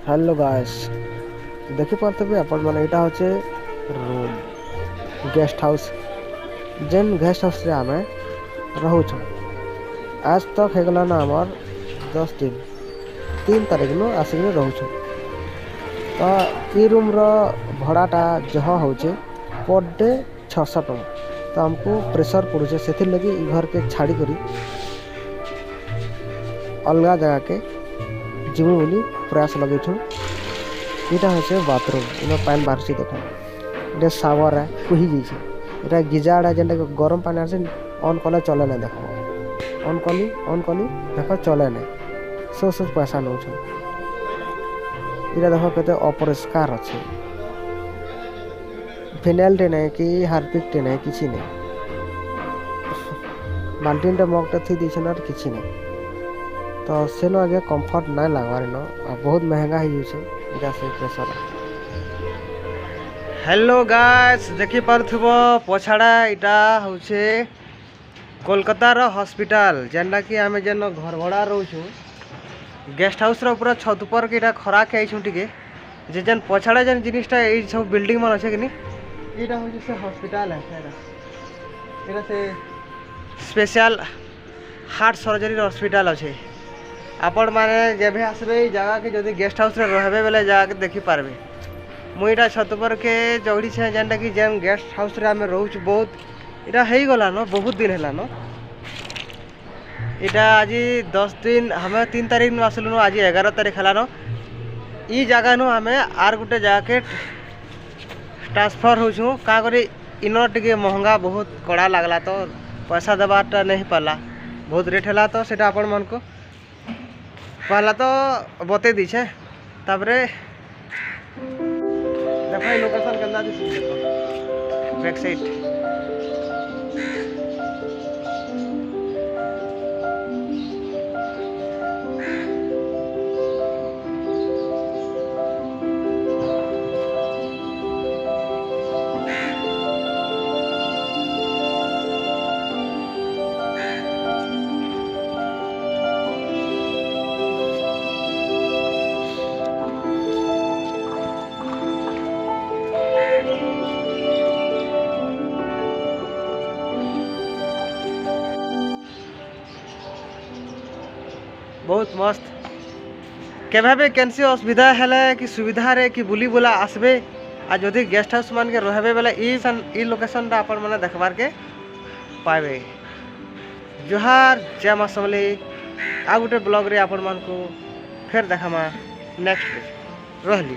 Hello guys देखि पारथबे अपन माने एटा होचे रूम गेस्ट हाउस जेन गेस्ट हाउस रे आमे रहू छ। आज तक हे गला ना हमर 10 दिन 3 तारीख नो आसिक रहू छ। तो ई रूम रो भड़ाटा जह होचे पर डे 600 टका। तो हमको प्रेशर पड़ुचे सेथिर लगी ई घर के छाड़ी करी अलगा जगह के जिमु बोली प्रयास लगे छु। इटा होचे बाथरूम इनो पानी बारसी देखो इटा शावर है कुही जैसे इटा गिजार है जेंटा गरम पानी आसे ऑन कले चले ना देखो ऑन कली देखो चले ना सो पैसा नौ छ। इटा देखो केते अपरिष्कार अछि फिनाइल टे नहीं कि हार्पिक टे नहीं किछि नहीं बाल्टीन टे मग टे थी दिछन और किछि नहीं। तो सेनो आगे कंफर्ट ना लागवार न बहुत महंगा ही यूज इटा से प्रेशर। हेलो गाइस देखि पारथबो पछाड़ा इटा होचे कोलकाता रो हॉस्पिटल जेंडा कि आमे जेन घर भड़ा रहउछु गेस्ट हाउस रो पूरा छत ऊपर के इटा खरा के आइछु टिके जे जेन पछाड़ा जेन जिनिसटा ए सब बिल्डिंग मन अछि कि इटा होचे से हॉस्पिटल है एरा से स्पेशल हार्ट सर्जरी हॉस्पिटल अछि। आपण माने जेबे आसबे जगह के जदि गेस्ट हाउस रे रहबे बेले जगह के देखि पारबे मुईटा छत पर के चौड़ी छे जेंटा कि जेन गेस्ट हाउस रे हमें रहउछ बहुत इटा हेई गला न बहुत दिन हैला न इटा आज 10 दिन हमें 3 तारीख न आसलु न आज 11 तारीख हैला न ई जगह न हमें आर गुटे जगह के ट्रांसफर होछु का करी इनो टिके महंगा बहुत कड़ा लागला तो पैसा देबाटा नहीं पाला बहुत रेट हैला तो सेटा आपण मन को पहला तो बते दीछे तापरे देखो लोकेशन केंदा दिस देखो बैक साइड बहुत मस्त केभे भी कैंसी असुविधा हेले कि सुविधा रे कि बुली बुला आसबे आ जदि गेस्ट हाउस मान के रहबे बेले ई लोकेशन टा अपन माने देखबार के पाबे। जोहार जय मां समले आ गुटे ब्लॉग रे अपन मान को फिर देखामा नेक्स्ट रहली।